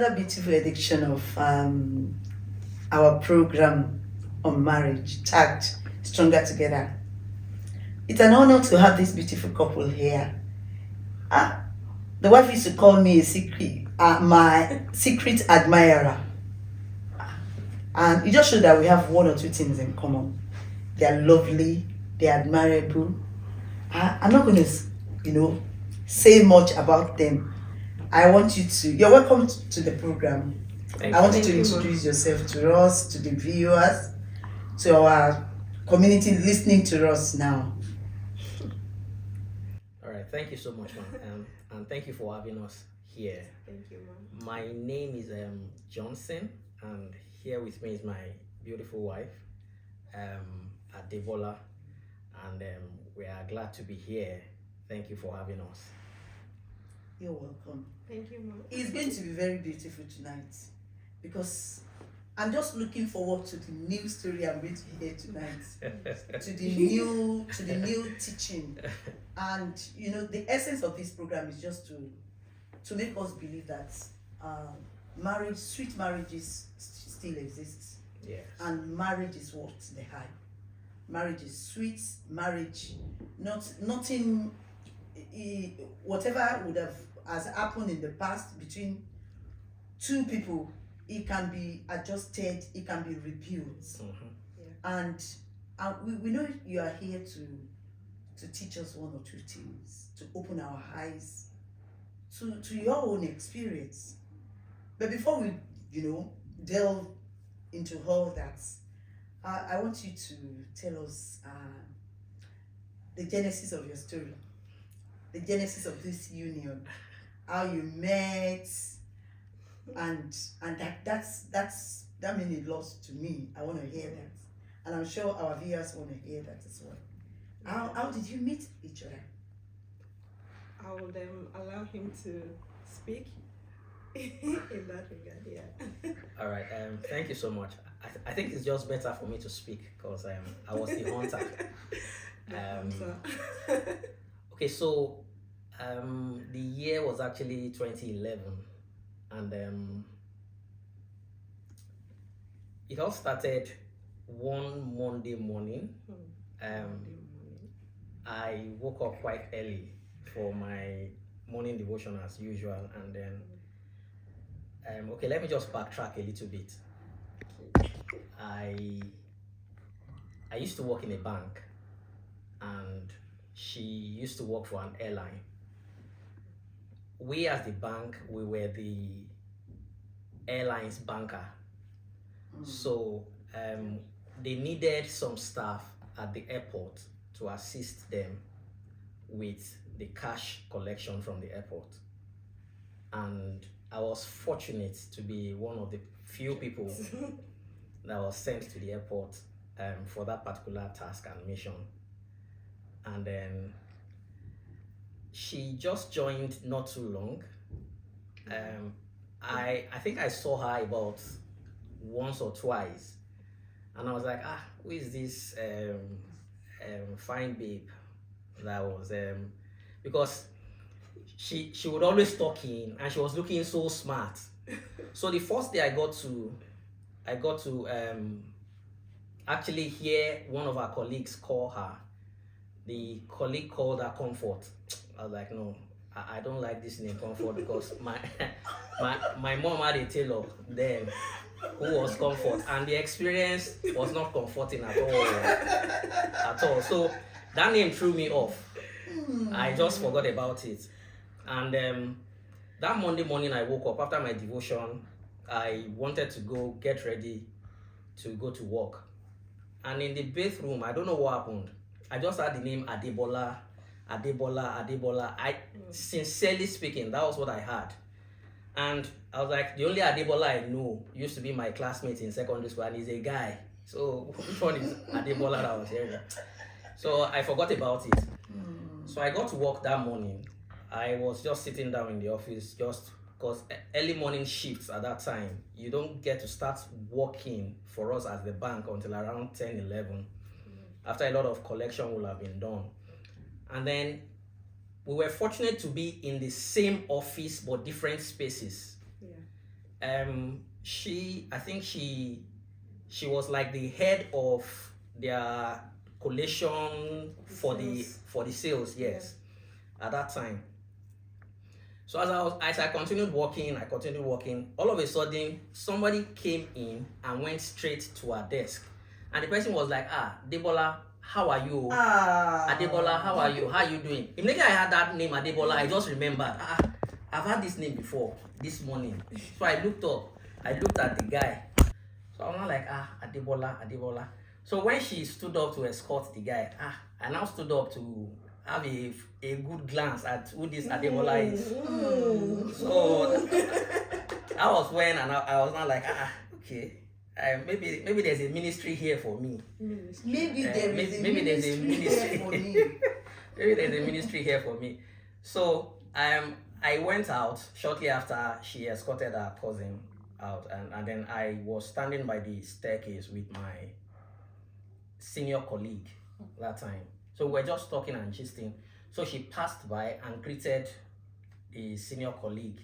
another beautiful edition of our program on marriage, tagged Stronger Together. It's an honor to have this beautiful couple here. Ah, the wife used to call me a secret, my secret admirer. And it just shows that we have one or two things in common. They're lovely, they're admirable. I'm not going to, say much about them. I want you to, you're welcome to the program. I want you to introduce yourself to us, to the viewers, to our community listening to us now. All right, thank you so much, ma'am, and thank you for having us here. Thank you, ma'am. My name is Johnson, and here with me is my beautiful wife, Adebola, and we are glad to be here. Thank you for having us. You're welcome. Thank you, ma'am. It's going to be very beautiful tonight because I'm just looking forward to the new story I'm going to hear tonight, to the new teaching, and the essence of this program is just to make us believe that marriage, sweet marriages still exists, Yes. and marriage is what the high. Marriage is sweet. Marriage, nothing. Whatever would have has happened in the past between two people, it can be adjusted, it can be rebuilt. And we know you are here to teach us one or two things, to open our eyes to your own experience. But before we delve into all that, I want you to tell us the genesis of your story, the genesis of this union, how you met, and that means a lot to me. I want to hear that, and I'm sure our viewers want to hear that as well. How did you meet each other? I will allow him to speak in that regard. Yeah. All right. Thank you so much. I think it's just better for me to speak because I was the hunter. Okay, so the year was actually 2011, and it all started one Monday morning. I woke up quite early for my morning devotion as usual, and then okay, let me just backtrack a little bit. I used to work in a bank, and she used to work for an airline. We as the bank, we were the airline's banker. So they needed some staff at the airport to assist them with the cash collection from the airport. And I was fortunate to be one of the few people that was sent to the airport for that particular task and mission. And then she just joined not too long. I think I saw her about once or twice, and I was like, who is this fine babe that was because she would always talk in, and she was looking so smart. So the first day I got to actually hear one of our colleagues call her. The colleague called her Comfort. I was like, no, I don't like this name Comfort because my mom had a tailor then who was Comfort, and the experience was not comforting at all. So that name threw me off. I just forgot about it. And that Monday morning I woke up after my devotion. I wanted to go get ready to go to work. And in the bathroom, I don't know what happened. I just heard the name Adebola. I sincerely speaking, that was what I heard. And I was like, the only Adebola I know used to be my classmate in secondary school, and he's a guy. So which one is Adebola that I was hearing? So I forgot about it. So I got to work that morning. I was just sitting down in the office just because early morning shifts at that time, you don't get to start working for us as the bank until around 10, 11. After a lot of collection will have been done. And then we were fortunate to be in the same office but different spaces. I think she was like the head of their collation for the sales, yes, at that time. So as I continued working, all of a sudden somebody came in and went straight to her desk. And the person was like, Debola, how are you? Adebola, how are you? How are you doing? Immediately I had that name, Adebola, I just remembered, I've had this name before this morning. So I looked up, I looked at the guy. So I'm not like, Adebola. So when she stood up to escort the guy, I now stood up to have a good glance at who this Adebola is. So that was when I was not like, okay. Maybe there's a ministry here for me. Maybe there's a ministry here for me. Maybe there's a ministry here for me. So I went out shortly after she escorted her cousin out, and then I was standing by the staircase with my senior colleague that time. So we're just talking and gisting. So she passed by and greeted the senior colleague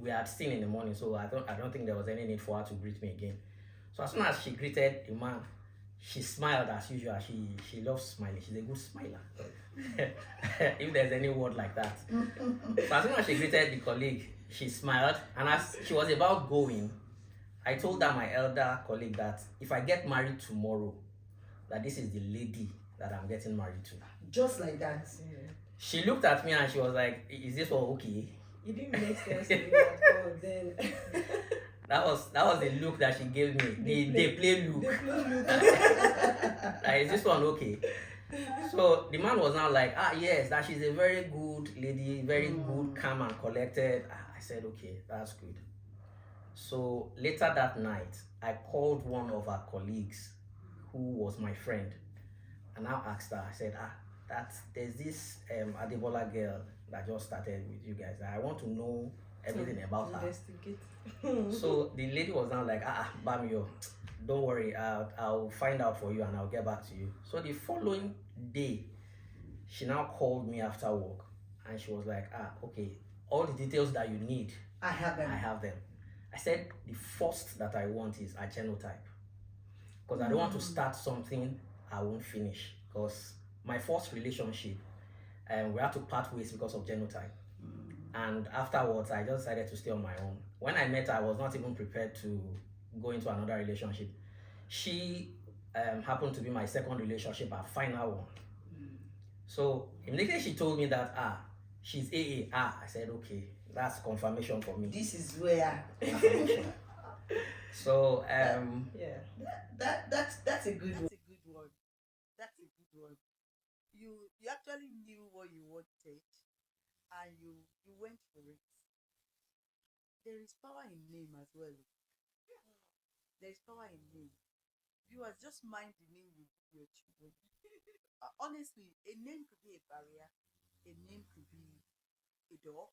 we had seen in the morning. So I don't think there was any need for her to greet me again. So as soon as she greeted the man, she smiled as usual. She loves smiling. She's a good smiler. If there's any word like that. So as soon as she greeted the colleague, she smiled, and as she was about going, I told her, my elder colleague, that if I get married tomorrow, that this is the lady that I'm getting married to. Just like that. She looked at me and she was like, is this all okay? It didn't make sense to me at all then. That was the look that she gave me. The play look. Is this one okay? So the man was now like, yes, that she's a very good lady, very good, calm and collected. I said, okay, that's good. So later that night, I called one of our colleagues who was my friend, and I asked her, I said, there's this Adebola girl that just started with you guys. I want to know everything about her. Investigate. So the lady was now like, Bamio, don't worry, I'll find out for you and I'll get back to you. So the following day, she now called me after work and she was like, okay, all the details that you need, I have them. I said, the first that I want is a genotype, because I don't want to start something I won't finish. Because my first relationship, we had to part ways because of genotype. And afterwards, I just decided to stay on my own. When I met her, I was not even prepared to go into another relationship. She happened to be my second relationship, our final one. So immediately she told me that she's AA. I said, okay, that's confirmation for me. This is where. So yeah, that's a good one. That's a good one. You actually knew what you wanted, and you went for it. There is power in name as well. There is power in name. Viewers, just mind the name you give your children. Honestly, a name could be a barrier. A name could be a door.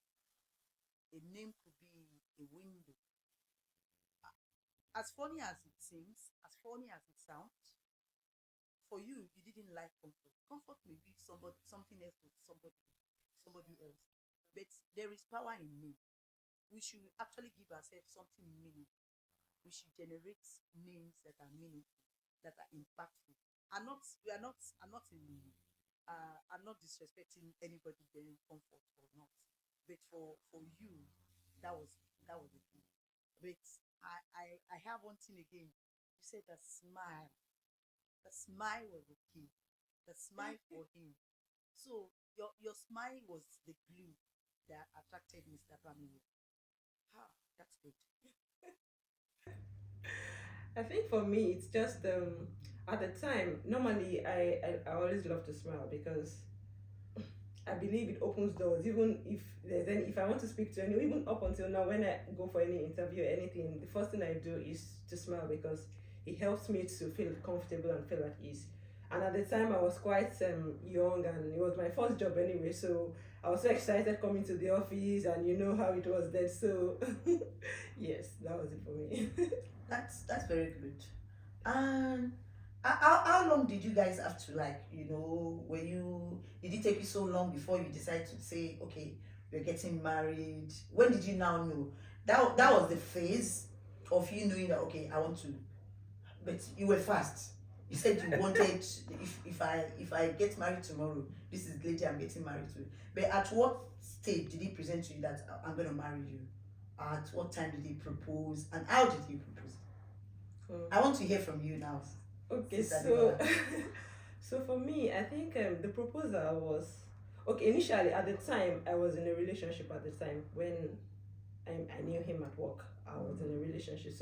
A name could be a window. As funny as it seems, as funny as it sounds, for you didn't like comfort. Comfort may be something else to somebody else. But there is power in name. We should actually give ourselves something meaningful. We should generate names that are meaningful, that are impactful. I'm not disrespecting anybody getting comfort or not. But for you, that was the thing. But I have one thing again. You said the smile. The smile was the key. The smile for him. So your smile was the glue that attracted Mr. Bamio. That's good. I think for me, it's just at the time. Normally, I always love to smile because I believe it opens doors. Even if I want to speak to anyone, even up until now, when I go for any interview or anything, the first thing I do is to smile because it helps me to feel comfortable and feel at ease. And at the time, I was quite young, and it was my first job anyway. So I was so excited coming to the office, and you know how it was then. So yes, that was it for me. That's very good. And how long did you guys have to did it take you so long before you decided to say, okay, we're getting married? When did you now know That was the phase of you knowing that okay, I want to. But you were fast. You said you wanted if I get married tomorrow, this is the lady I'm getting married to. But at what stage did he present to you that I'm going to marry you? At what time did he propose, and how did he propose? I want to hear from you now. Okay, Sister so Deborah. so for me, I think the proposal was okay. Initially, at the time, I was in a relationship. At the time when I knew him at work, I was in a relationship.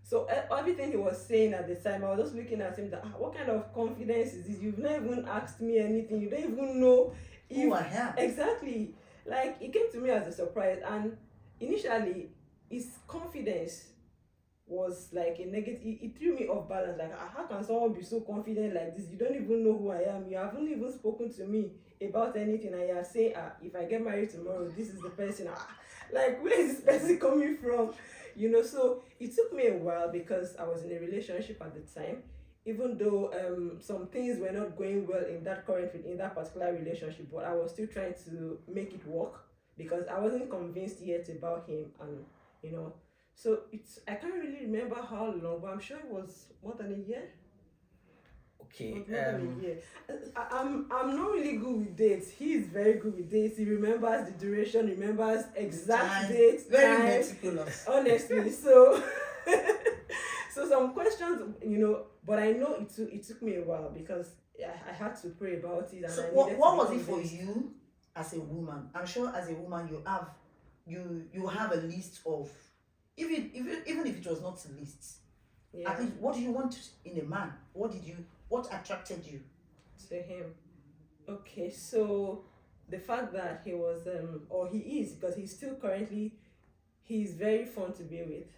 So everything he was saying at the time, I was just looking at him. That what kind of confidence is this? You've not even asked me anything. You don't even know Who I am. exactly. Like it came to me as a surprise, and initially, his confidence was like a negative. It threw me off balance. Like, how can someone be so confident like this? You don't even know who I am. You haven't even spoken to me about anything, and you are saying, if I get married tomorrow, this is the person. Like, where is this person coming from? So it took me a while because I was in a relationship at the time. Even though some things were not going well in that particular relationship, but I was still trying to make it work because I wasn't convinced yet about him, and so I can't really remember how long, but I'm sure it was more than a year. Okay. More than a year. I'm not really good with dates. He is very good with dates. He remembers the duration, remembers exact dates, Very time. meticulous. Honestly, so so some questions, but I know it took me a while because I had to pray about it. And So I what needed what to was be it for convinced. you as a woman? I'm sure as a woman you have a list of even if it was not a list. Yeah, At least what do you want in a man? What attracted you? to him. Okay, so the fact that he was or he is, because he's very fun to be with.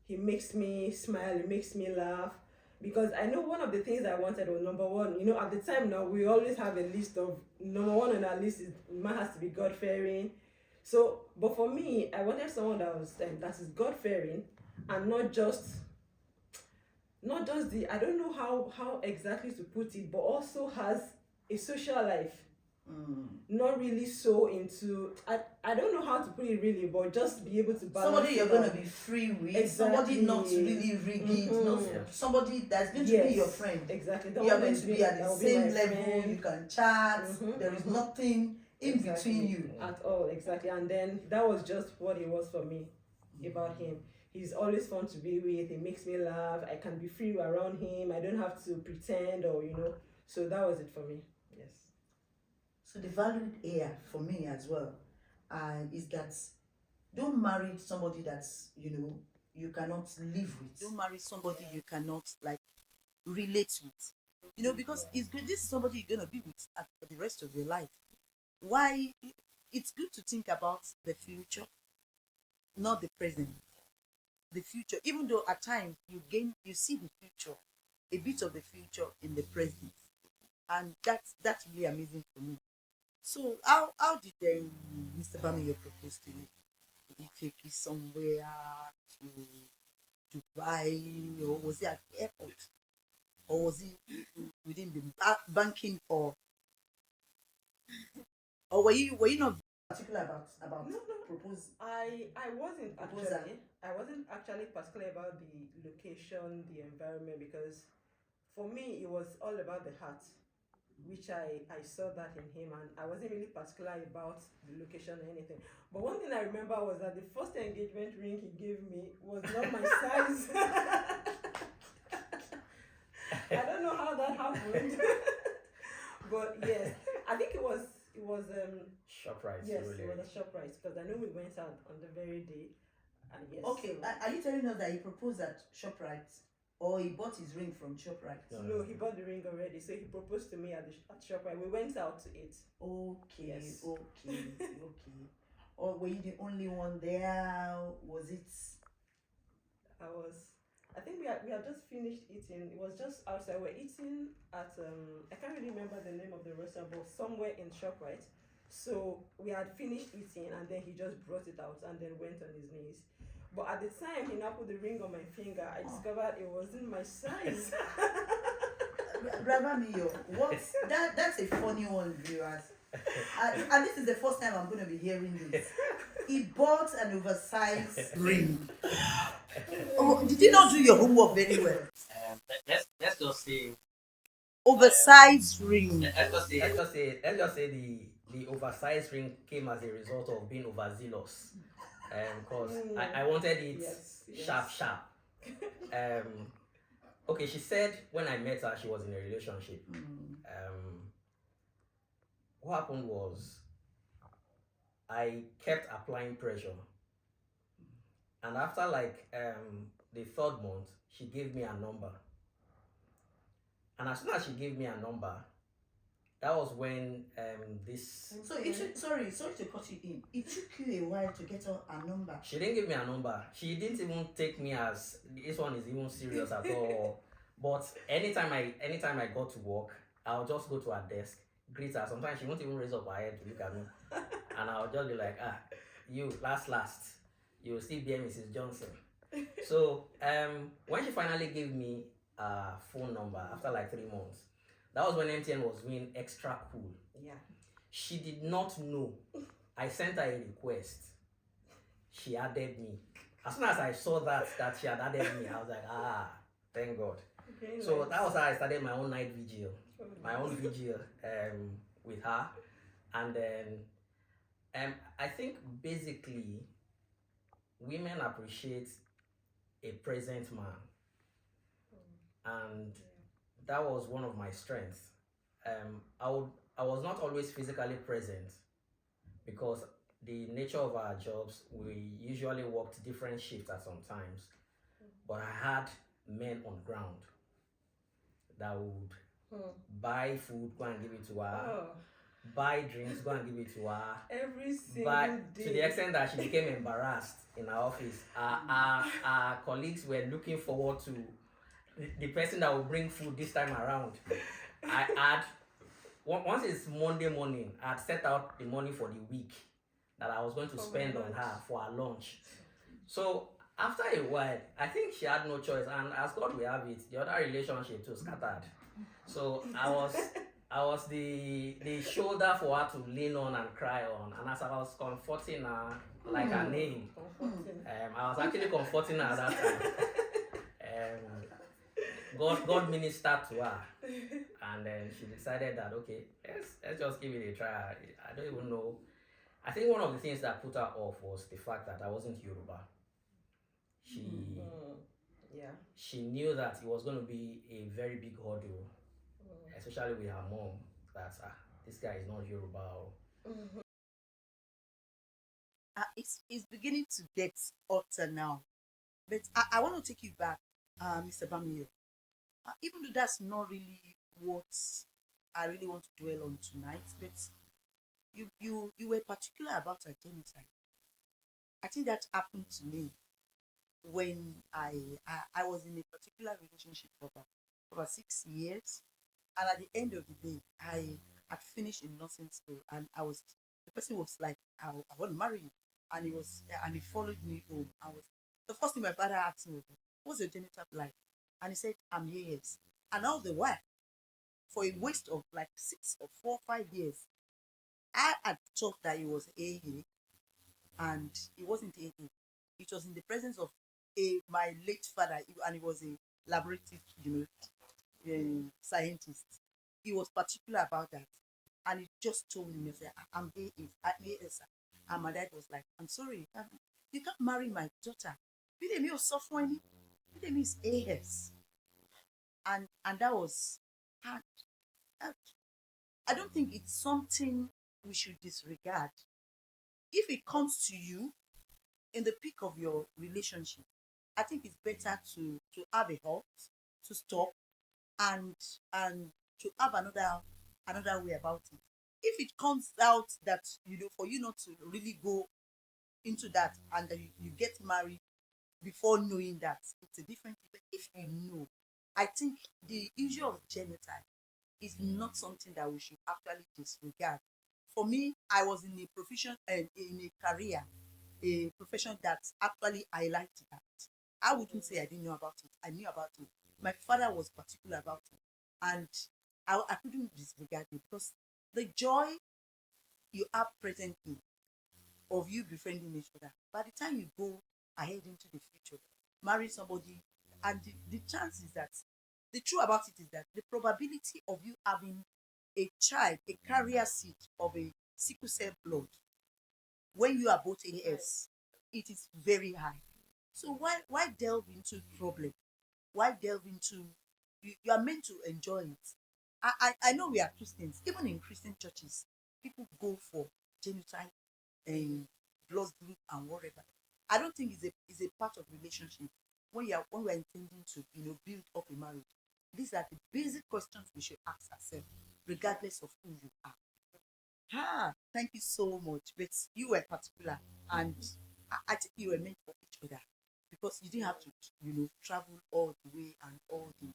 He makes me smile, he makes me laugh. Because I know one of the things I wanted was number one. At the time now we always have a list of number one on our list is man has to be God fearing. So, but for me, I wanted someone that is God fearing, and not just the I don't know how exactly to put it, but also has a social life. Not really so into I don't know how to put it really, but just be able to balance Somebody you're it going out. to be free with, Exactly. somebody not really rigid, not Yeah. somebody that's going to Yes, be your friend. Exactly. You are going to be at the same level, friend. you can chat, there is Mhm. nothing in Exactly. between you. At all, exactly. And then that was just what it was for me about him. He's always fun to be with, he makes me laugh, I can be free around him, I don't have to pretend or so that was it for me. Yes. So the valued here for me as well is that don't marry somebody that's you cannot live with. Don't marry somebody you cannot like relate with. Because it's good. This is somebody you're gonna be with for the rest of your life. Why? It's good to think about the future, not the present. The future, even though at times you see the future, a bit of the future in the present, and that's really amazing for me. So how did Mr. Bamiyo propose to you? Did he take you somewhere to Dubai, or was it at the airport, or was it within the banking, or were you not particular about No. propose? I wasn't Proposal. actually particular about the location, the environment, because for me it was all about the heart, which I saw that in him, and I wasn't really particular about the location or anything. But one thing I remember was that the first engagement ring he gave me was not my size. I don't know how that happened. But yes, I think it was Shoprite. yes, really. it was a Shoprite, because I know we went out on the very day, and yes. Okay, so- are you telling us that he proposed at Shoprite, or he bought his ring from Shoprite? No, he bought the ring already, so he proposed to me at Shoprite. We went out to eat. Okay, Yes. okay. Or were you the only one there? Was it? I think we had just finished eating. It was just outside. We're eating at I can't really remember the name of the restaurant, but somewhere in ShopRite. So we had finished eating, and then he just brought it out and then went on his knees. But at the time he now put the ring on my finger, I discovered it wasn't my size. Brother Mio, that's a funny one, viewers. And this is the first time I'm going to be hearing this. he bought an oversized ring. Oh, did you not do your homework very well? Let's just say Oversized ring. the oversized ring came as a result of being overzealous. Because I wanted it sharp. Okay, she said when I met her, she was in a relationship. What happened was I kept applying pressure, and after like the third month, she gave me a number. And as soon as she gave me a number, that was when this. So it took, sorry to cut you in. It took you a while to get a number. She didn't give me a number. She didn't even take me as this one is even serious at all. But anytime I got to work, I'll just go to her desk, greet her. Sometimes she won't even raise up her head to look at me, and I'll just be like, you last, you will still be Mrs. Johnson. So when she finally gave me a phone number after like 3 months, that was when MTN was being extra cool. Yeah. She did not know. I sent her a request. She added me. As soon as I saw that she had added me, I was like, thank God. Okay, so nice. That was how I started my own night vigil. With her. And then I think basically women appreciate a present man. And that was one of my strengths. I was not always physically present because the nature of our jobs, we usually worked different shifts at some times. But I had men on ground that would buy food, go and give it to her, buy drinks, go and give it to her. Every single day. To the extent that she became embarrassed in her office. Our colleagues were looking forward to the person that will bring food this time around. Once it's Monday morning, I'd set out the money for the week that I was going to spend on her for her lunch. So after a while, I think she had no choice, and as God will have it, the other relationship too scattered. So I was the shoulder for her to lean on and cry on, and as I was comforting her like her name, I was actually comforting her at that time. God ministered to her, and then she decided that okay, let's just give it a try. I don't even know. I think one of the things that put her off was the fact that I wasn't Yoruba. She knew that it was going to be a very big hurdle, especially with her mom, that this guy is not Yoruba. It's beginning to get hotter now, but I want to take you back, Mr. Bamiyo. Even though that's not really what I really want to dwell on tonight, but you were particular about a genocide. I think that happened to me when I was in a particular relationship for about 6 years, and at the end of the day, I had finished in nursing school, and the person was like, I want to marry you, and he followed me home. The first thing my father asked me was, what's your genotype like? And he said, I'm AS. And all the while, for a waste of like 6 or 4 or 5 years, I had thought that he was AA, and he wasn't AA. It was in the presence of my late father, and he was a laboratory, scientist. He was particular about that, and he just told me, I'm AS. And my dad was like, I'm sorry, you can't marry my daughter. Bidemi was suffering. Bidemi is AS. And that was hard. I don't think it's something we should disregard. If it comes to you in the peak of your relationship, I think it's better to have a halt, to stop, and to have another way about it. If it comes out that for you not to really go into that, and you get married before knowing that, it's a different thing. But if you know, I think the issue of genotype is not something that we should actually disregard. For me, I was in a profession and in a career, a profession that actually I liked that. I wouldn't say I didn't know about it. I knew about it. My father was particular about it, and I couldn't disregard it because the joy you have presently of you befriending each other. By the time you go ahead into the future, marry somebody, and the chance is that the truth about it is that the probability of you having a child, a carrier seed of a sickle cell blood, when you are both AS, it is very high. So why delve into problem? Why delve into you are meant to enjoy it. I know we are Christians, even in Christian churches, people go for genotype and blood group and whatever. I don't think it's a part of relationship when we're intending to build up a marriage. These are the basic questions we should ask ourselves, regardless of who you are. Thank you so much. But you were particular, and I think you were meant for each other because you didn't have to, travel all the way and all the.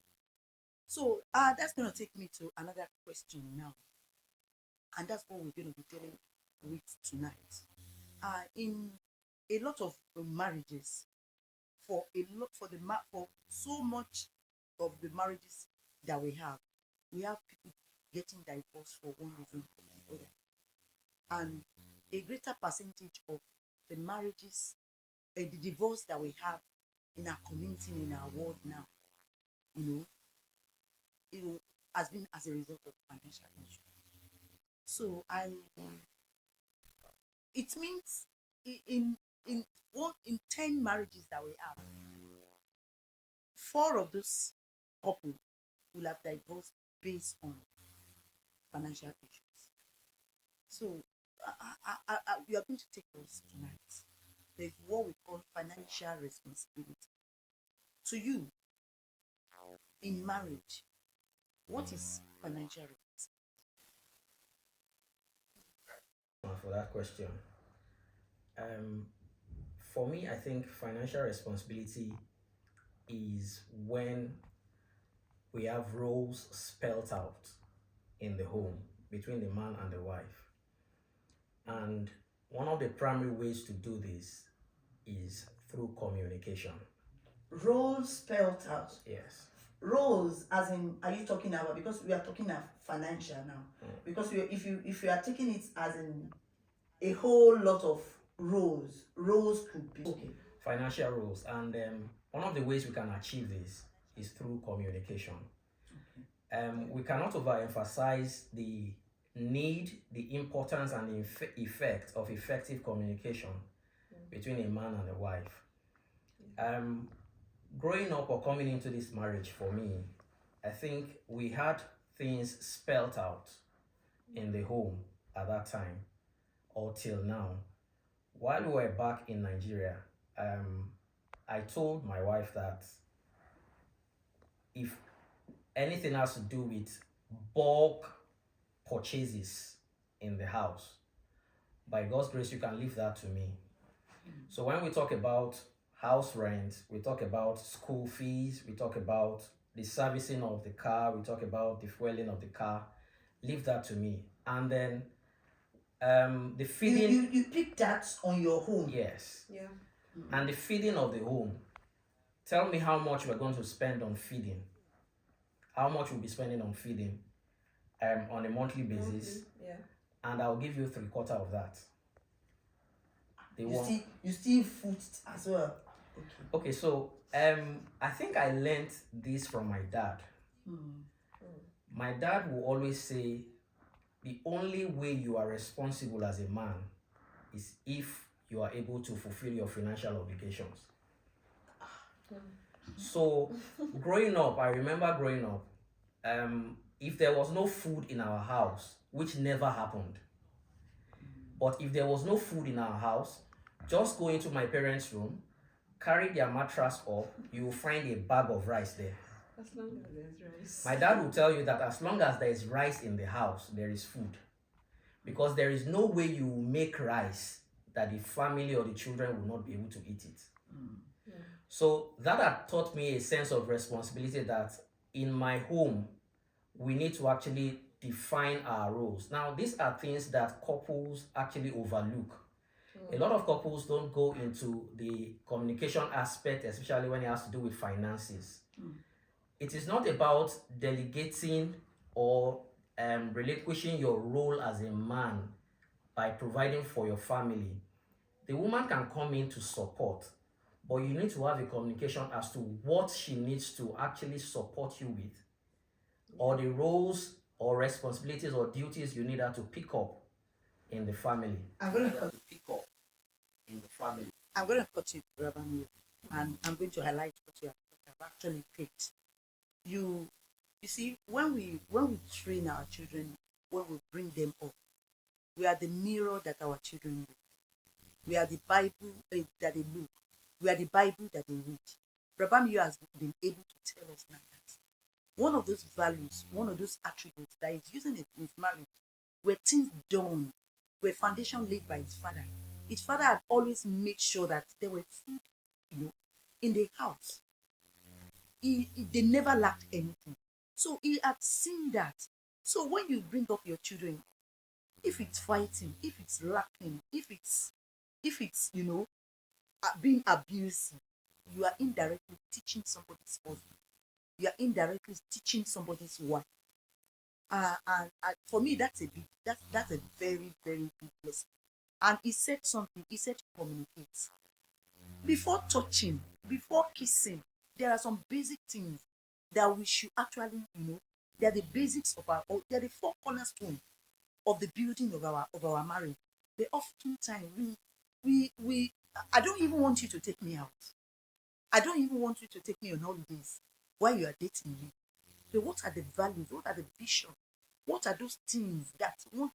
So that's gonna take me to another question now, and that's what we're gonna be dealing with tonight. In a lot of marriages, for so much of the marriages that we have people getting divorced for one reason or the other, and a greater percentage of the marriages, the divorce that we have in our community, in our world now, you know, has been as a result of financial issues. So it means in 10 marriages that we have, 4 of those couples will have divorced based on financial issues. So we are going to take us tonight. There's what we call financial responsibility. To you, in marriage, what is financial responsibility? For that question. Um, for me, I think financial responsibility is when we have roles spelt out in the home between the man and the wife. And one of the primary ways to do this is through communication. Roles spelled out. Yes. Roles, as in, are you talking about? Because we are talking of financial now. Because if you are taking it as in a whole lot of roles could be okay. Financial roles, and one of the ways we can achieve this is through communication. We cannot overemphasize the need, the importance, and the effect of effective communication between a man and a wife. Growing up or coming into this marriage, for me, I think we had things spelt out in the home at that time or till now. While we were back in Nigeria, I told my wife that if anything has to do with bulk purchases in the house, by God's grace, you can leave that to me. So when we talk about house rent, we talk about school fees, we talk about the servicing of the car, we talk about the fueling of the car, leave that to me. And then the feeding. You pick that on your home. Yes. Yeah. And the feeding of the home. Tell me how much we're going to spend on feeding. How much we'll be spending on feeding on a monthly basis. Yeah. And I'll give you 3/4 of that. You still foot as well. Okay, so I think I learned this from my dad. My dad will always say the only way you are responsible as a man is if you are able to fulfill your financial obligations. So I remember growing up, if there was no food in our house, which never happened, but if there was no food in our house, just go into my parents' room, carry their mattress up, you will find a bag of rice there. As long as there's rice. My dad will tell you that as long as there is rice in the house, there is food. Because there is no way you will make rice that the family or the children will not be able to eat it. So that had taught me a sense of responsibility that in my home, we need to actually define our roles. Now, these are things that couples actually overlook. A lot of couples don't go into the communication aspect, especially when it has to do with finances. It is not about delegating or relinquishing your role as a man by providing for your family. the woman can come in to support, but you need to have a communication as to what she needs to actually support you with, or the roles or responsibilities or duties you need her to pick up in the family. I'm going to pick up in the family. I'm going to cut you, Rabbi, and I'm going to highlight what you have actually picked. You see, when we train our children, when we bring them up, we are the mirror that our children read. We are the Bible that they look. We are the Bible that they read. Rabbi has been able to tell us now that one of those values, one of those attributes that he's using in his marriage, were things done, were foundation laid by his father. His father had always made sure that there were food, in the house. They never lacked anything. So he had seen that. So when you bring up your children, if it's fighting, if it's lacking, if it's being abusive, you are indirectly teaching somebody's husband. You are indirectly teaching somebody's wife. And for me, that's a very, very big lesson. And he said something. He said communicate. Before touching, before kissing, there are some basic things that we should actually, they are the basics of they are the four cornerstones of the building of our marriage. They oftentimes I don't even want you to take me out. I don't even want you to take me on holidays while you are dating me. So what are the values? What are the visions? What are those things that want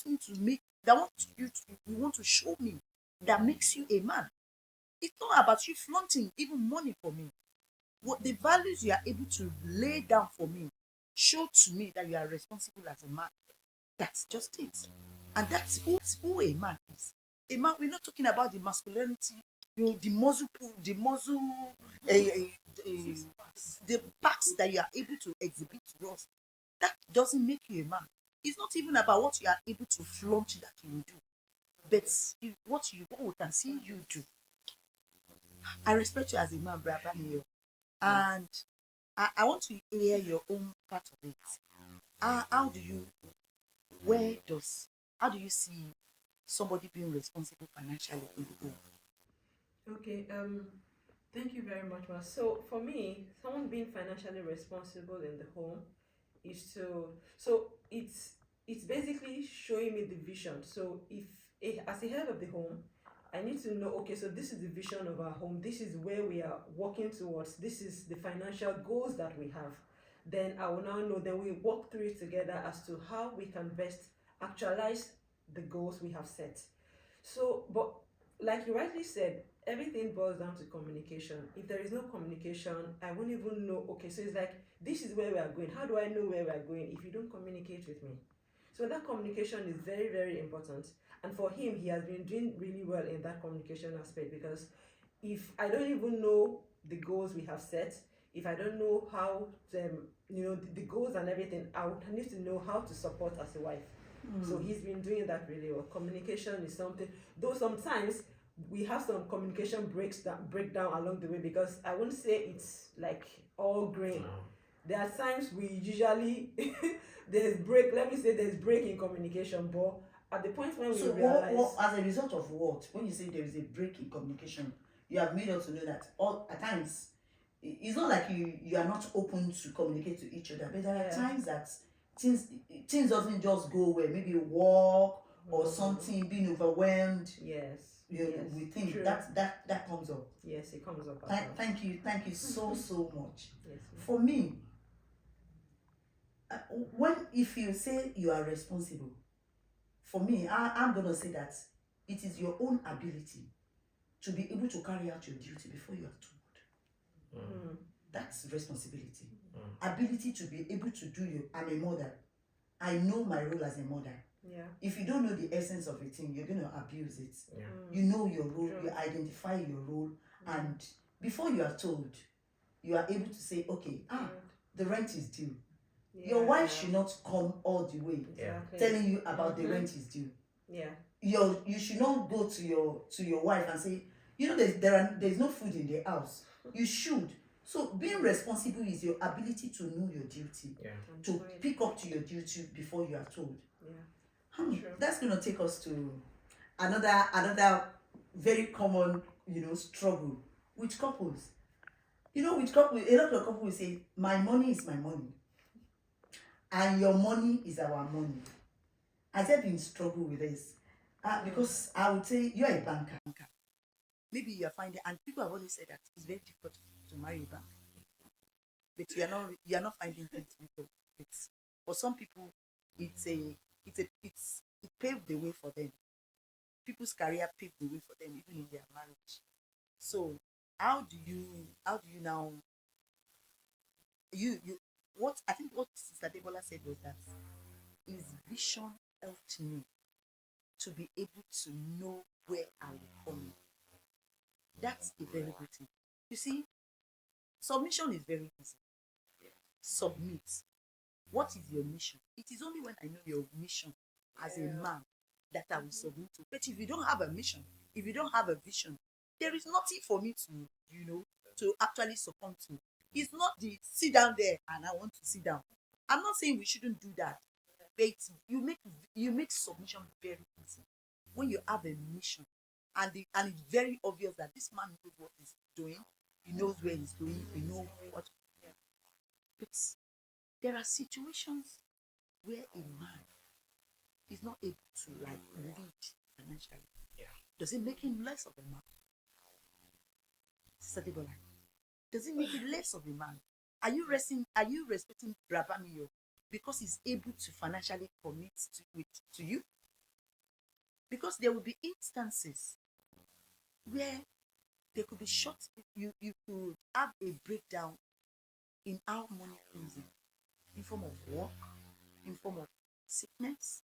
me to make, that you want to show me, that makes you a man? It's not about you flaunting even money for me. What the values you are able to lay down for me show to me that you are responsible as a man. That's just it. And that's who a man is. A man, we're not talking about the masculinity, the muscle, the parts that you are able to exhibit to us. That doesn't make you a man. It's not even about what you are able to flaunt that you do, but what we can see you do. I respect you as a man, Brother Neo, and I want to hear your own part of it. How do you see somebody being responsible financially in the home? Okay, thank you very much, Ma. So for me, someone being financially responsible in the home is it's basically showing me the vision. So if as a head of the home, I need to know, okay, so this is the vision of our home, this is where we are working towards, this is the financial goals that we have. Then I will now know, then we walk through it together as to how we can best actualize the goals we have set. So, but like you rightly said, everything boils down to communication. If there is no communication, I won't even know, okay, so it's like, this is where we are going. How do I know where we are going if you don't communicate with me? So that communication is very, very important. And for him, he has been doing really well in that communication aspect, because if I don't even know the goals we have set, if I don't know how the goals and everything, I would need to know how to support as a wife. So he's been doing that really well. Communication is something, though sometimes we have some communication breakdown along the way, because I won't say it's like all green. There are times we usually there's break in communication, but at the point when we realize, what as a result of what, when you say there is a break in communication, you have made us to know that all at times it's not like you are not open to communicate to each other, but there are times that things doesn't just go well, maybe work or something, being overwhelmed. We think that comes up. Yes, it comes up. Thank you so much. Yes, for me, if you say you are responsible, for me, I'm gonna say that it is your own ability to be able to carry out your duty before you are told. That's responsibility. Ability to be able to do I'm a mother. I know my role as a mother. If you don't know the essence of a thing, you're going to abuse it. You know your role, you identify your role, and before you are told, you are able to say, okay, the rent is due. Your wife should not come all the way telling you about the rent is due. You should not go to your wife and say, there's no food in the house. You should. So being responsible is your ability to know your duty, to pick up to your duty before you are told. That's going to take us to another very common, struggle with couples. With couples, a lot of couples will say, my money is my money, and your money is our money. Has there been struggle with this? Because I would say you're a banker. Maybe you're finding, and people have always said that it's very difficult to marry a banker, but you're not finding it difficult. It's, for some people, it paved the way for them. People's career paved the way for them, even in their marriage. So how do you now, what I think what Sister Debola said was that his vision helped me to be able to know where I will come. That's a very good thing. You see, submission is very easy. Submit. What is your mission? It is only when I know your mission as a man that I will submit to. But if you don't have a mission, if you don't have a vision, there is nothing for me to actually succumb to. It's not the sit down there and I want to sit down. I'm not saying we shouldn't do that, but you make submission very easy when you have a mission, and it's very obvious that this man knows what he's doing. He knows where he's going. He knows what. But there are situations where a man is not able to lead financially. Yeah. Does it make him less of a man? Sister Debola, does it make him less of a man? Are you respecting Brabamio because he's able to financially commit to you? Because there will be instances where there could be short, you could have a breakdown in how money comes in form of work, in form of sickness,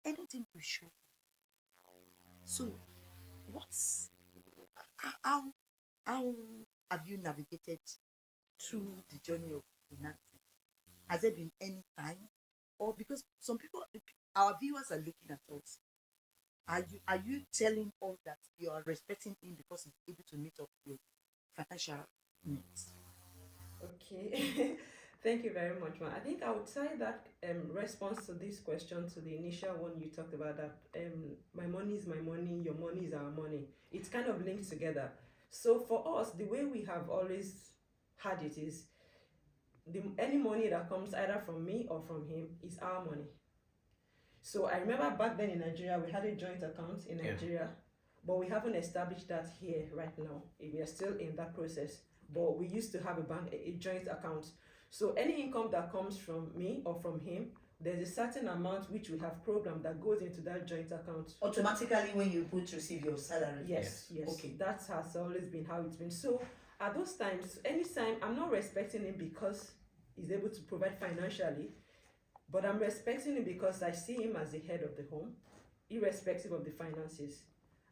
anything to show. So, how have you navigated through the journey of finances? Has there been any time, or because some people, our viewers are looking at us, are you telling us that you are respecting him because he's able to meet up your financial needs? Okay. Thank you very much, ma. I think I would tie that response to this question to the initial one you talked about, that my money is my money, your money is our money. It's kind of linked together. So for us, the way we have always had it is any money that comes either from me or from him is our money. So I remember back then in Nigeria, we had a joint account in Nigeria, but we haven't established that here right now. We are still in that process. But we used to have a joint account. So any income that comes from me or from him, there's a certain amount which we have programmed that goes into that joint account. Automatically when you receive your salary? Yes. Okay. That has always been how it's been. So at those times, anytime, I'm not respecting him because he's able to provide financially, but I'm respecting him because I see him as the head of the home, irrespective of the finances.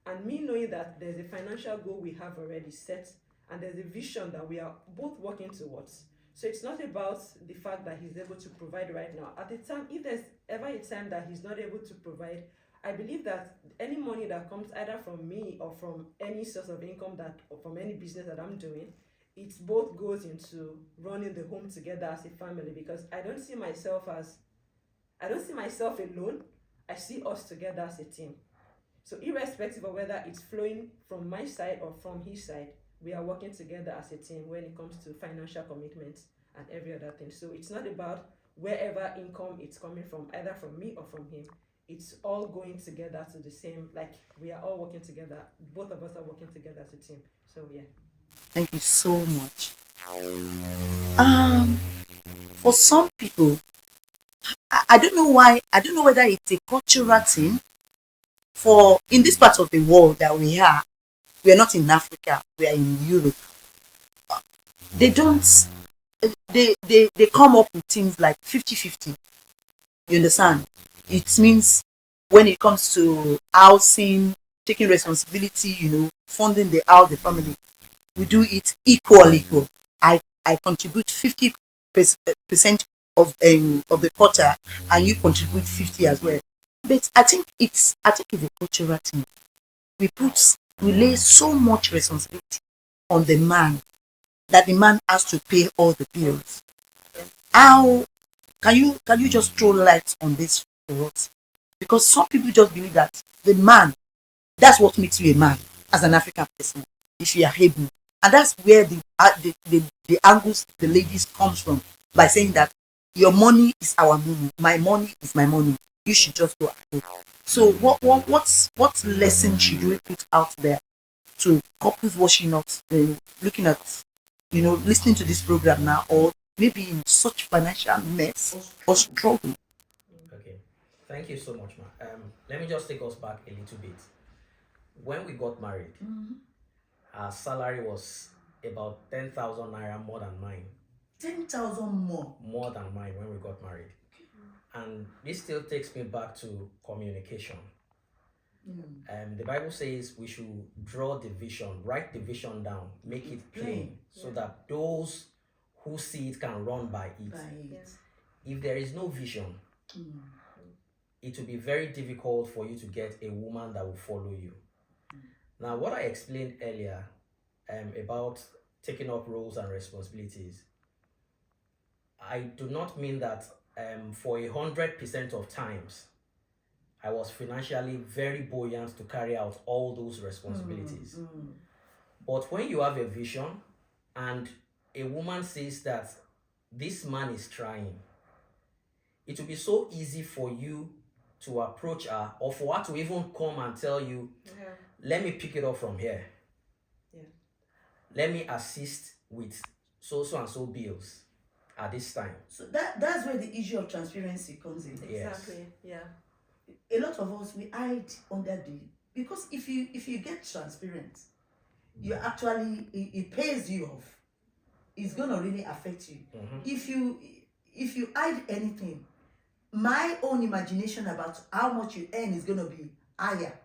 And me knowing that there's a financial goal we have already set, and there's a vision that we are both working towards. So it's not about the fact that he's able to provide right now. At the time, if there's ever a time that he's not able to provide, I believe that any money that comes either from me or from any source of income or from any business that I'm doing, it both goes into running the home together as a family, because I don't see myself alone. I see us together as a team. So irrespective of whether it's flowing from my side or from his side, we are working together as a team when it comes to financial commitments and every other thing. So it's not about wherever income it's coming from, either from me or from him. It's all going together to the same, like we are all working together. Both of us are working together as a team. So yeah. Thank you so much. For some people, I don't know why, I don't know whether it's a cultural thing. For in this part of the world that we are not in Africa, we are in Europe. They don't, they come up with things like 50-50. You understand? It means when it comes to housing, taking responsibility, funding the house, the family, we do it equal. I contribute 50% of the quota, and you contribute 50 as well. But I think it's a cultural thing. We lay so much responsibility on the man that the man has to pay all the bills. How can you just throw light on this for us? Because some people just believe that the man, that's what makes you a man. as an African person, if you are able. And that's where the angles the ladies comes from, by saying that your money is our money, my money is my money. You should just go ahead. So what lesson should we put out there to couples watching us, looking at, listening to this program now, or maybe in such financial mess or struggle? Okay. Thank you so much, ma. Let me just take us back a little bit. When we got married, our salary was about 10,000 naira more than mine. 10,000 more. More than mine when we got married. And this still takes me back to communication. The Bible says we should draw the vision, write the vision down, make it plain, so that those who see it can run by it. If there is no vision, it will be very difficult for you to get a woman that will follow you. Now, what I explained earlier about taking up roles and responsibilities, I do not mean that for 100% of times I was financially very buoyant to carry out all those responsibilities. But when you have a vision and a woman says that this man is trying, it will be so easy for you to approach her, or for her to even come and tell you, let me pick it up from here. Let me assist with so and so bills at this time. So that's where the issue of transparency comes in. Exactly. Yeah. A lot of us, we hide under because if you get transparent, you actually, it pays you off. It's gonna really affect you. If you hide anything, my own imagination about how much you earn is gonna be higher.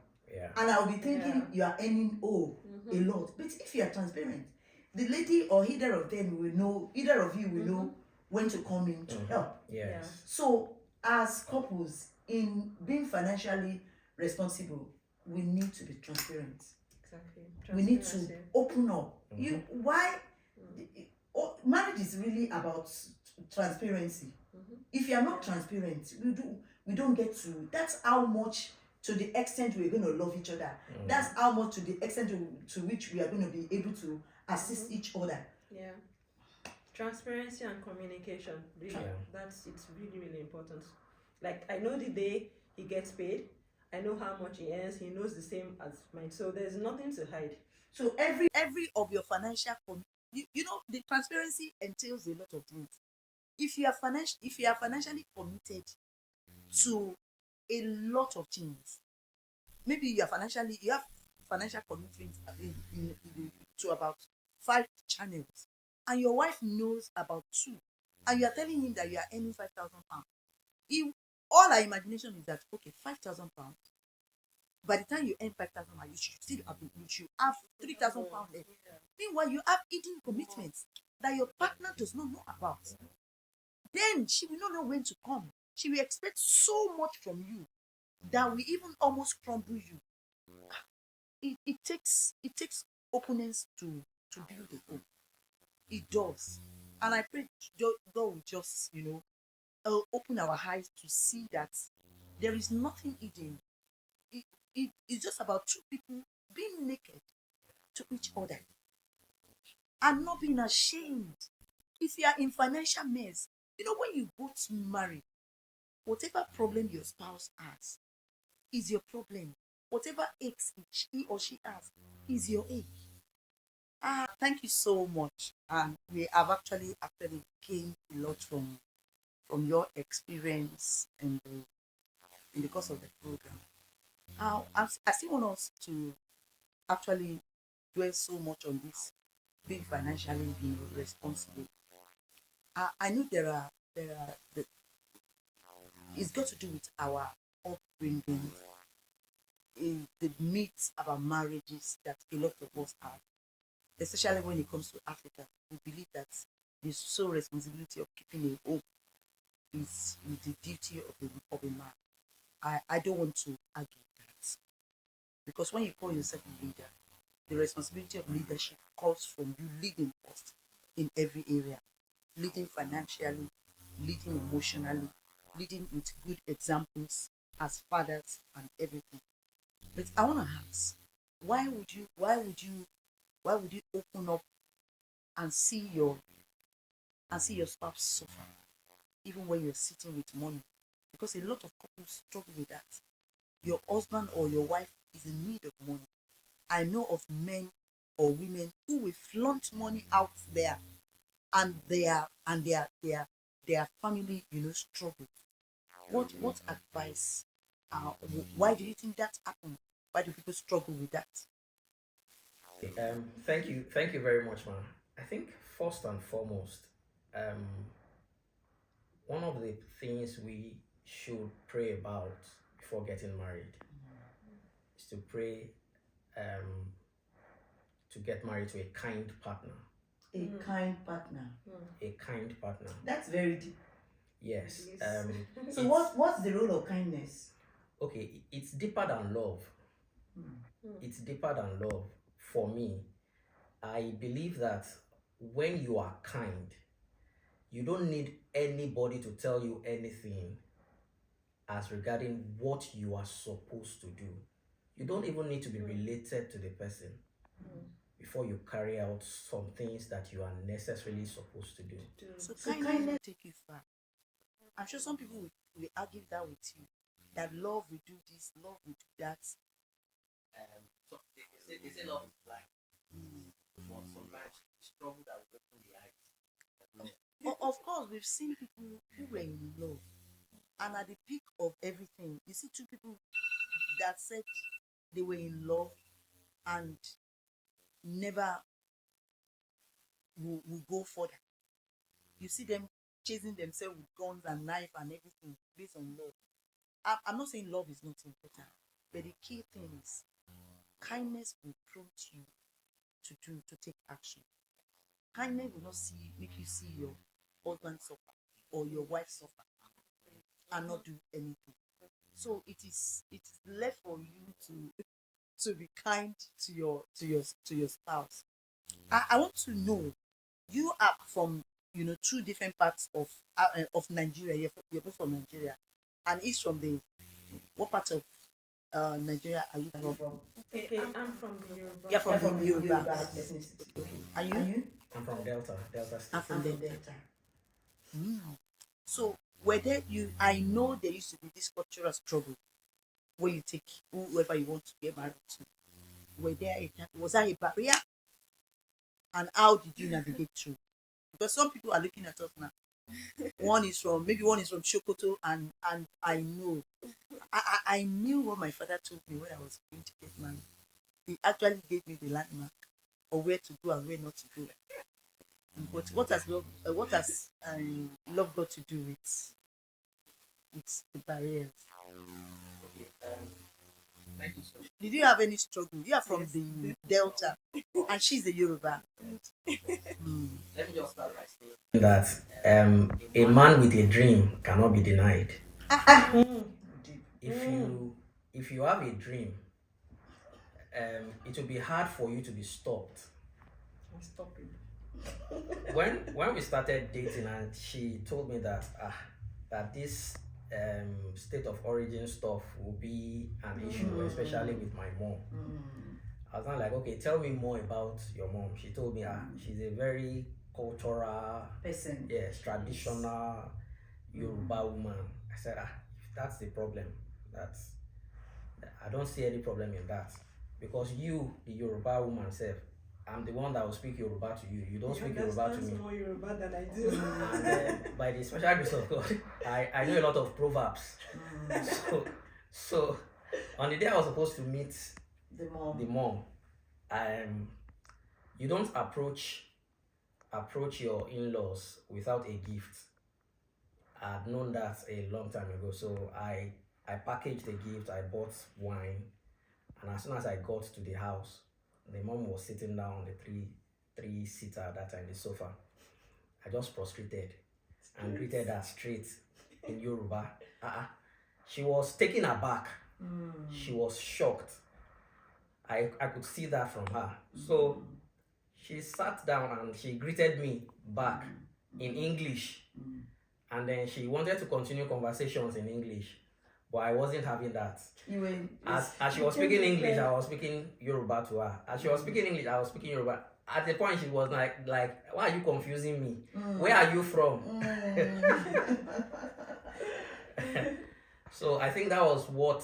And I'll be thinking you are earning a lot. But if you are transparent, the lady or either of them will know, either of you will know when to come in to help. So as couples, in being financially responsible, we need to be transparent. Exactly. We need to open up. Marriage is really about transparency. If you are not transparent, we don't get to. That's how much, to the extent we're going to love each other. That's how much, to the extent to which we are going to be able to assist each other. Transparency and communication. Really, it's really important. Like, I know the day he gets paid, I know how much he earns, he knows the same as mine. So there's nothing to hide. So every of your financial the transparency entails a lot of things. If you are financially committed to a lot of things, maybe you have financial commitment to about 5 channels, and your wife knows about 2, and you are telling him that you are earning 5,000 pounds. All our imagination is that, okay, 5,000 pounds. By the time you earn 5,000 pounds, you should have 3,000 pounds left. Meanwhile, you have hidden commitments that your partner does not know about. Then she will not know when to come. She will expect so much from you that will even almost crumble you. It takes openness to build a home. It does. And I pray God will just, open our eyes to see that there is nothing hidden. It's just about 2 people being naked to each other and not being ashamed. If you are in financial mess, when you both marry, whatever problem your spouse has is your problem. Whatever aches he or she has is your ache. Thank you so much. And we have actually gained a lot from your experience in the course of the program. I still want us to actually dwell so much on this being financially responsible. I know there are it's got to do with our upbringing, the myths about marriages that a lot of us have, especially when it comes to Africa. We believe that the sole responsibility of keeping a home is the duty of a man. I don't want to argue that, because when you call yourself a leader, the responsibility of leadership comes from you leading first in every area, leading financially, leading emotionally, leading with good examples as fathers and everything. But I want to ask, why would you open up and see your spouse suffer even when you're sitting with money? Because a lot of couples struggle with that. Your husband or your wife is in need of money. I know of men or women who will flaunt money out there, and their family, struggle. What advice? Why do you think that happened? Why do people struggle with that? Thank you very much, man. I think first and foremost, um, one of the things we should pray about before getting married is to pray um, to get married to a kind partner. A kind partner. A kind partner. That's very deep. Yes. So what's the role of kindness? Okay, it's deeper than love. It's deeper than love. For me, I believe that when you are kind, you don't need anybody to tell you anything as regarding what you are supposed to do. You don't even need to be related to the person before you carry out some things that you are necessarily supposed to do. So kindness will take you far. I'm sure some people will argue that with you. That love will do this, love will do that. So they say love is blind. But sometimes struggle that will open the eyes. Of course, we've seen people who were in love, and at the peak of everything, you see two people that said they were in love and never will go further. You see them chasing themselves with guns and knife and everything based on love. I'm not saying love is not important, but the key thing is kindness will prompt you to take action. Kindness will not make you see your husband suffer or your wife suffer and not do anything. So it is left for you to be kind to your spouse. I want to know, you are from two different parts of Nigeria. You're both from Nigeria, and each from the what part of Nigeria are you from? Okay, I'm from the Yoruba. You're from the Yoruba ethnicity. Okay. Are you? I'm from Delta State. I'm from the Delta. So were there I know there used to be this cultural struggle where you take whoever you want to get married to. Was there a barrier? And how did you navigate through? Because some people are looking at us now. One is from Sokoto, and I know I knew what my father told me when I was going to get married. He actually gave me the landmark of where to go and where not to go. But what has love got to do with the barriers? Did you have any struggle? You are from the Delta, and she's a Yoruba. Let me just start by saying that a man with a dream cannot be denied. If you have a dream, it will be hard for you to be stopped. Stop it. When we started dating, and she told me that this state of origin stuff will be an issue, especially with my mom. I was not like, okay, tell me more about your mom. She told me she's a very cultural person. Yes, traditional Yoruba woman. I said, if that's the problem, I don't see any problem in that, because you, the Yoruba woman, self, I'm the one that will speak Yoruba to you. You don't speak Yoruba to me. More Yoruba than I do. And by the special grace of God, I know a lot of proverbs. So on the day I was supposed to meet the mom, you don't approach your in-laws without a gift. I'd known that a long time ago, so I packaged the gift. I bought wine, and as soon as I got to the house, the mom was sitting down on the three-seater at that time, the sofa. I just prostrated and greeted her straight in Yoruba. She was taken aback. She was shocked. I could see that from her. So she sat down and she greeted me back in English. And then she wanted to continue conversations in English. but I wasn't having that. You were As she was speaking English, I was speaking Yoruba to her. As she was speaking English, I was speaking Yoruba. At the point, she was like, why are you confusing me? Where are you from? So I think that was what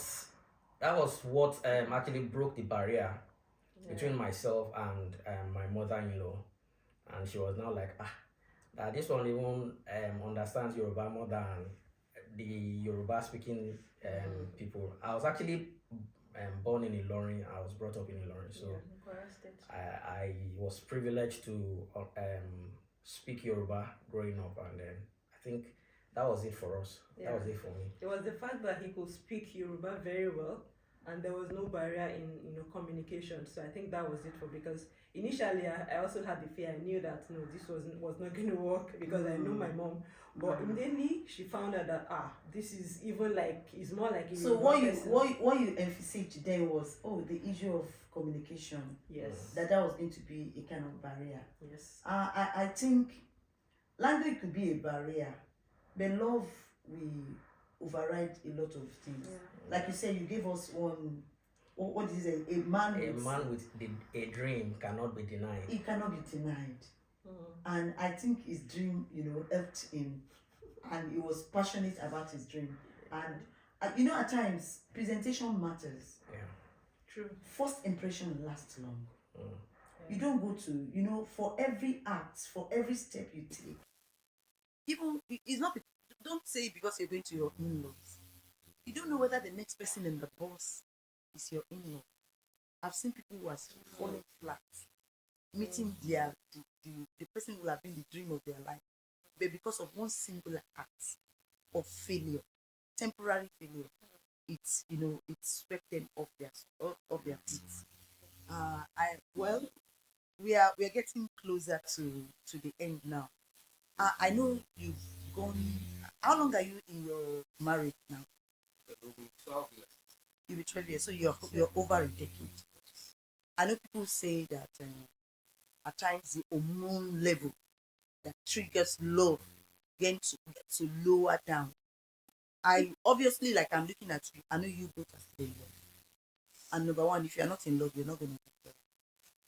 actually broke the barrier between myself and my mother-in-law, and she was now like, that this one even understands Yoruba more than the Yoruba speaking people. I was actually born in Ilorin. I was brought up in Ilorin, so I was privileged to speak Yoruba growing up, and then I think that was it for us. That was it for me. It was the fact that he could speak Yoruba very well, and there was no barrier in communication. So I think that was it for, because initially I also had the fear. I knew that no, this was not going to work, because I know my mom. But immediately she found out that this is even like, it's more like a so what you emphasized then was the issue of communication. Yes. That was going to be a kind of barrier. Yes. I think language could be a barrier, but love will override a lot of things. Like you said, you gave us one. What is it? A man with a dream cannot be denied. It cannot be denied. And I think his dream, helped him, and he was passionate about his dream. And at times presentation matters. Yeah. True. First impression lasts long. You don't go to, for every act, for every step you take. Even it's not. Don't say because you're going to your in-laws. You don't know whether the next person in the bus is your in-law. I've seen people who are falling flat, meeting the person who have been the dream of their life, but because of one singular act of failure, temporary failure, it's it swept them off their feet. We are getting closer to the end now. I know you've gone. How long are you in your marriage now? 12 years. You'll be 12 years, so you're over a decade. I know people say that at times the hormone level that triggers love get to lower down. I obviously, like, I'm looking at you, I know you both are still in love. And number one, if you're not in love, you're not going to get love.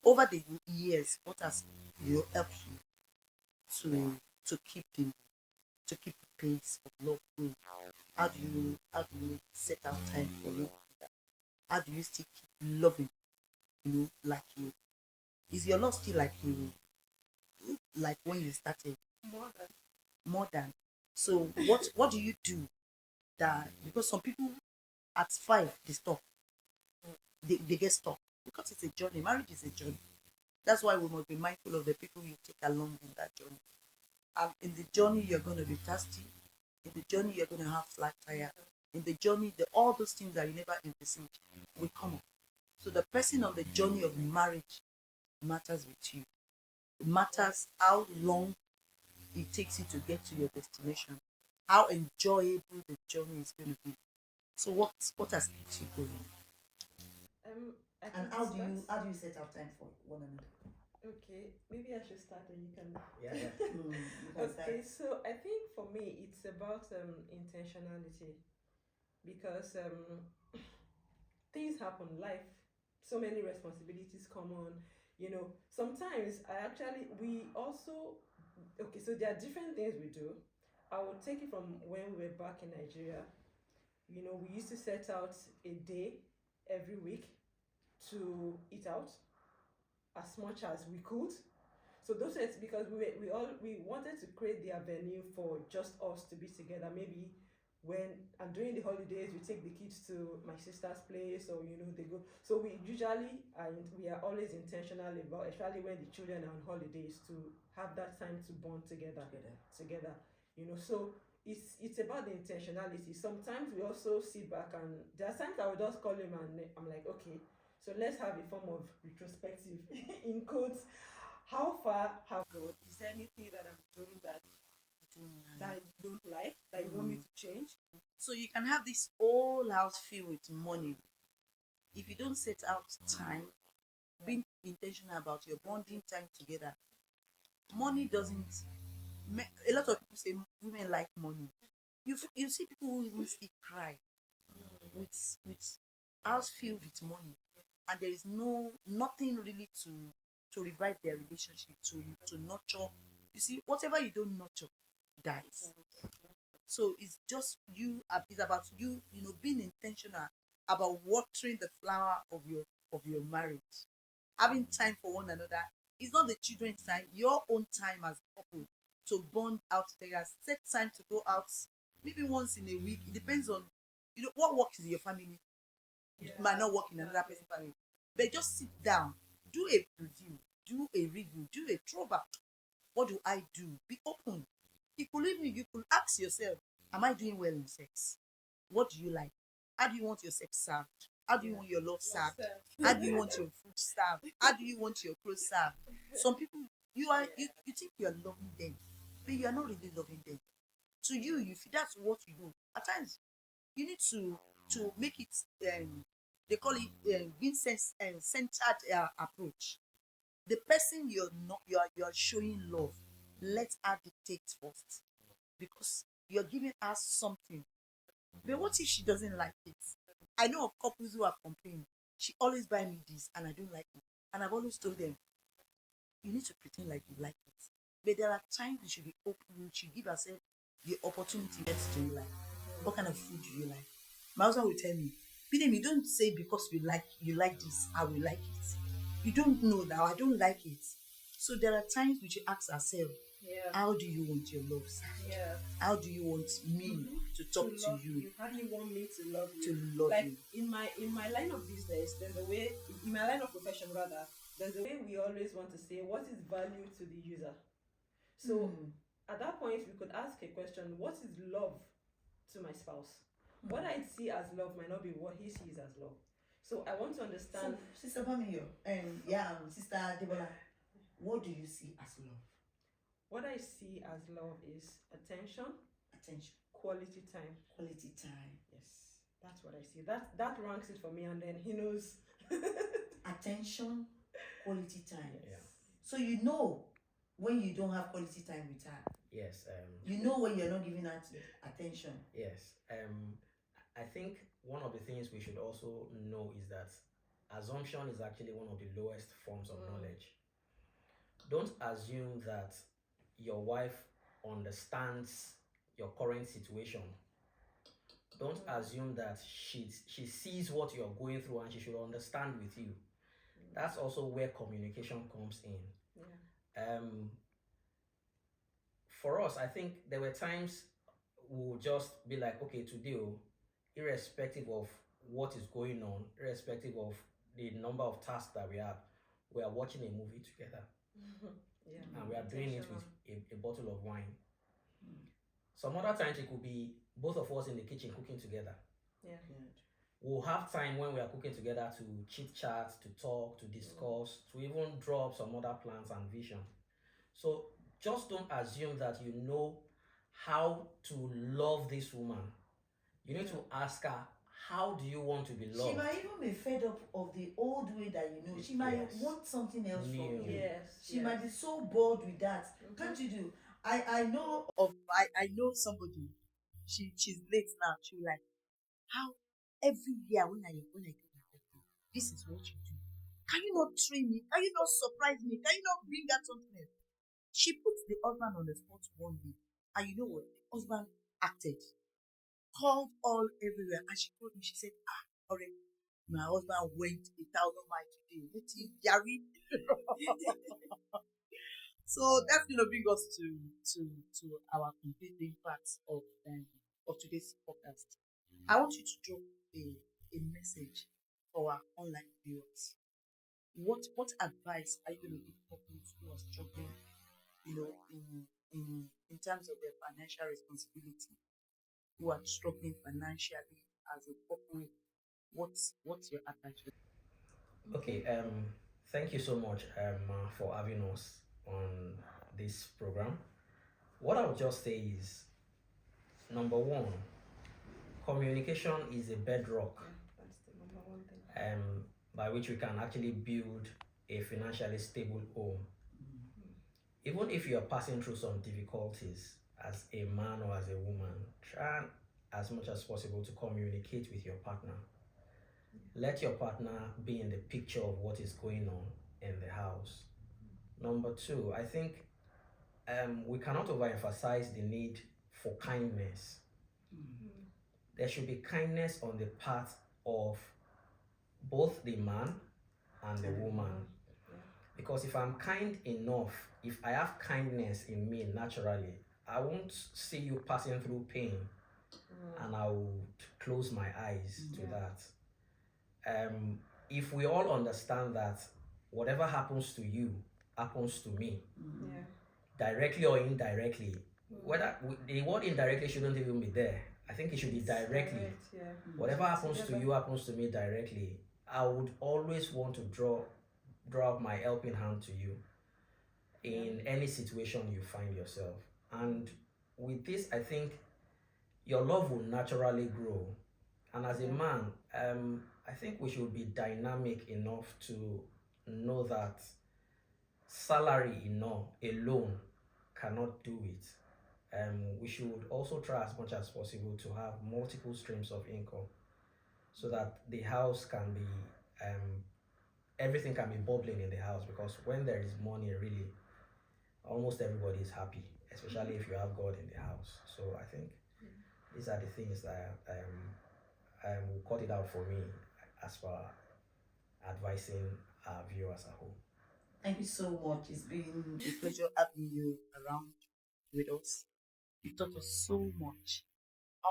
Over the years, what has helped you to keep the pace of love going? How do you set out time for love? How do you still keep loving? Like you. Is your love still like you? Like when you started? More than. So what do you do that? Because some people at 5 they stop. They get stuck because it's a journey. Marriage is a journey. That's why we must be mindful of the people you take along in that journey. And in the journey, you're going to be thirsty. In the journey, you're going to have flat tire. In the journey, all those things that you never envisaged will come up. So the person on the journey of marriage matters with you. It matters how long it takes you to get to your destination, how enjoyable the journey is going to be. So what has kept you going? And how do you set out time for one another? Okay, maybe I should start and you can. Yeah. Okay, so I think for me it's about intentionality, because things happen, life, so many responsibilities come on. Sometimes we also, okay, so there are different things we do. I will take it from when we were back in Nigeria. We used to set out a day every week to eat out as much as we could. So those are, because we wanted to create the avenue for just us to be together. Maybe during the holidays we take the kids to my sister's place, or they go. So we usually, and we are always intentional about, especially when the children are on holidays, to have that time to bond together. So it's about the intentionality. Sometimes we also sit back, and there are times I will just call him and I'm like, okay, so let's have a form of retrospective in quotes. How far have I gone? Is there anything that I'm doing that you don't like, that you want me to change? So you can have this whole house filled with money. If you don't set out time, being intentional about your bonding time together, money doesn't. A lot of people say women like money. You see people who even still cry with house filled with money, and there is nothing really to revive their relationship, to nurture. You see, whatever you don't nurture dies. So it's just you. It's about you. You know, being intentional about watering the flower of your marriage, having time for one another. It's not the children's time. Your own time as a couple to bond out together. Set time to go out, maybe once in a week. It depends on what works in your family. It might not work in another person's family. But just sit down, do a review, do a review, do a throwback. What do I do? Be open. You could leave me, you could ask yourself, am I doing well in sex? What do you like? How do you want your sex served? How do you want your love served? How do you want your food served? How do you want your clothes served? Some people, you think you are loving them, but you are not really loving them. To you, you feel that's what you do. At times, you need to make it they call it being centered approach. The person you're not you're showing love, let her dictate first, because you're giving her something. But what if she doesn't like it? I know of couples who have complained, she always buy me this and I don't like it, and I've always told them, you need to pretend like you like it. But there are times you should be open, you should give yourself the opportunity. What do you like? What kind of food do you like? My husband will tell me, Bidem, you don't say because you like this, I will like it. You don't know that I don't like it. So there are times we should ask ourselves, Yeah. how do you want your love served? Yeah. How do you want me to talk to love you? How do you want me to love you? To love like you. in my line of business, there's a way. In my line of profession, rather, there's a way we always want to say what is value to the user. So at that point, we could ask a question: what is love to my spouse? What I see as love might not be what he sees as love. So I want to understand. So, Sister Bamiyo, Sister Debola, what do you see as love? What I see as love is attention, Attention, quality time. quality time, Yes, that's what I see. That ranks it for me, and then he knows. attention, quality time. Yeah. So you know when you don't have quality time with her. Yes. You know when you're not giving her attention. Yes. I think one of the things we should also know is that assumption is actually one of the lowest forms of knowledge. Don't assume that your wife understands your current situation. Don't assume that she sees what you're going through and she should understand with you. That's also where communication comes in. Yeah. For us, I think there were times we'll just be like, okay, today, irrespective of what is going on, irrespective of the number of tasks that we are watching a movie together. Yeah. And we are doing it with a bottle of wine. Mm. Some other times it could be both of us in the kitchen cooking together. Yeah. We'll have time when we are cooking together to chit chat, to talk, to discuss, to even draw up some other plans and vision. So just don't assume that you know how to love this woman. You need to ask her, how do you want to be loved? She might even be fed up of the old way that you know. She might Yes. want something else New. from you. Yes. She might be so bored with that. Can't you do? I know of I know somebody. She's late now. She like, how every year when I get my birthday, this is what you do. Can you not train me? Can you not surprise me? Can you not bring out something else? She put the husband on the spot one day, and you know what? The husband acted, called all everywhere, and she told me, she said, already, my husband went 1,000 miles today. Let him carry. So that's gonna bring us to our concluding part of today's podcast. I want you to drop a message for our online viewers. What advice are you going to give couples who are struggling, in terms of their financial responsibility, who are struggling financially as a couple? What's your advice? Okay, thank you so much for having us on this program. What I would just say is number one, communication is a bedrock That's the number one thing. by which we can actually build a financially stable home. Even if you are passing through some difficulties as a man or as a woman, try and as much as possible to communicate with your partner. Let your partner be in the picture of what is going on in the house. Number two, I think we cannot overemphasize the need for kindness. There should be kindness on the part of both the man and the woman. Because if I'm kind enough, if I have kindness in me naturally, I won't see you passing through pain and I would close my eyes to that. If we all understand that whatever happens to you happens to me, directly or indirectly, whether the word indirectly shouldn't even be there. I think it should be directly. Whatever happens to you happens to me directly. I would always want to draw out my helping hand to you in any situation you find yourself. And with this, I think your love will naturally grow. And as a man, I think we should be dynamic enough to know that salary alone cannot do it. We should also try as much as possible to have multiple streams of income so that the house can be, everything can be bubbling in the house, because when there is money, really, almost everybody is happy, especially if you have God in the house. So I think these are the things that will cut it out for me as far advising our viewers at home. Thank you so much. It's been a pleasure having you around with us. You taught us so much.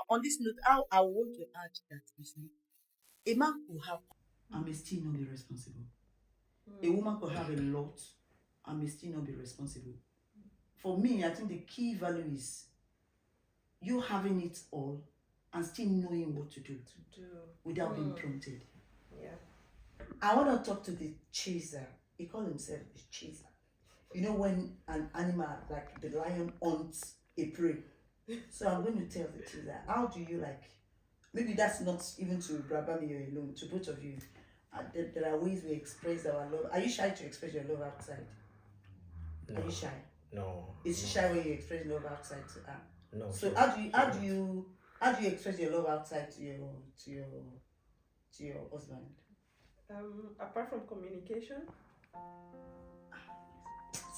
On this note, I want to add that a man could have and may still not be responsible. A woman could have a lot and may still not be responsible. For me, I think the key value is you having it all and still knowing what to do without being prompted. I want to talk to the chaser. He calls himself the chaser. You know, when an animal like the lion hunts a prey. So I'm going to tell the chaser, how do you maybe that's not even to Brabami or alone, to both of you. There are ways we express our love. Are you shy to express your love outside? No. Are you shy? No. Is she shy when you express love outside to her? No. So how do you express your love outside to your husband? Apart from communication.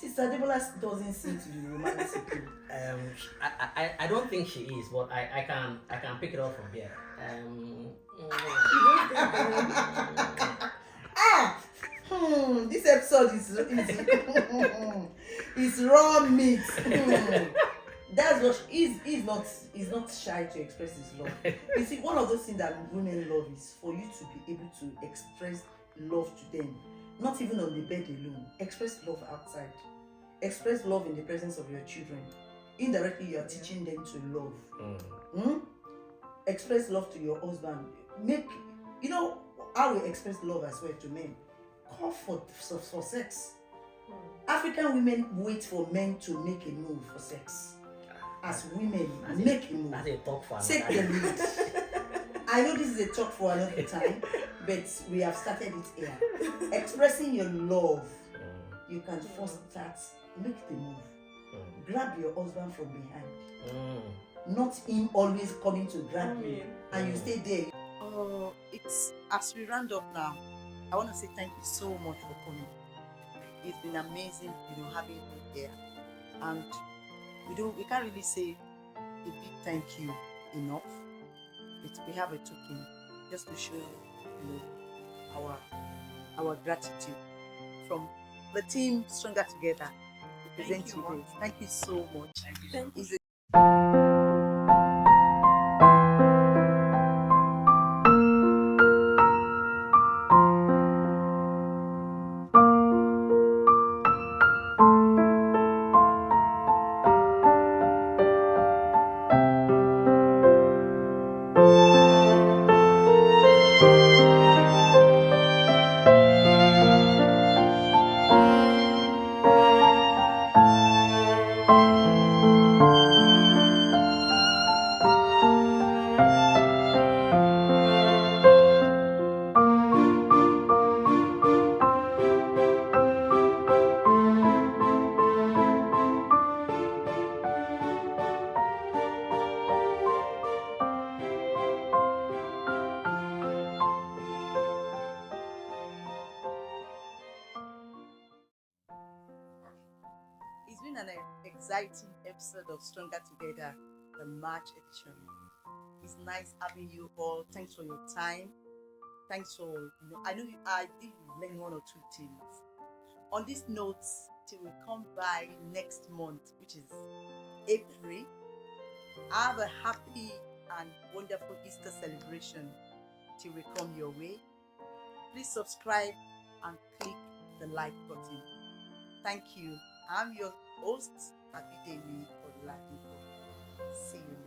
Sister Debola doesn't seem to be romantic. I don't think she is, but I can pick it up from here. This episode is raw meat. That's what he's not shy to express his love. You see, one of those things that women love is for you to be able to express love to them, not even on the bed alone. Express love outside. Express love in the presence of your children. Indirectly, you are teaching them to love. Express love to your husband. You know how we express love as well to men. Call for sex. African women wait for men to make a move for sex. As women, make a move. That's a talk for Take the lead. I know this is a talk for another time, but we have started it here. Expressing your love, you can first start, make the move. Grab your husband from behind. Not him always coming to grab you, and you stay there. It's as we round up now. I want to say thank you so much for coming. It's been amazing, having you here, and we can't really say a big thank you enough. But we have a token just to show our gratitude from the team Stronger Together. We present you this. Thank you so much. Thank you. an exciting episode of Stronger Together, the March edition. It's nice having you all. Thanks for your time. Thanks for, I know I did learn one or two things. On these notes, till we come by next month, which is April, have a happy and wonderful Easter celebration till we come your way. Please subscribe and click the like button. Thank you. I'm your host, Abidemi Oladipo. See you.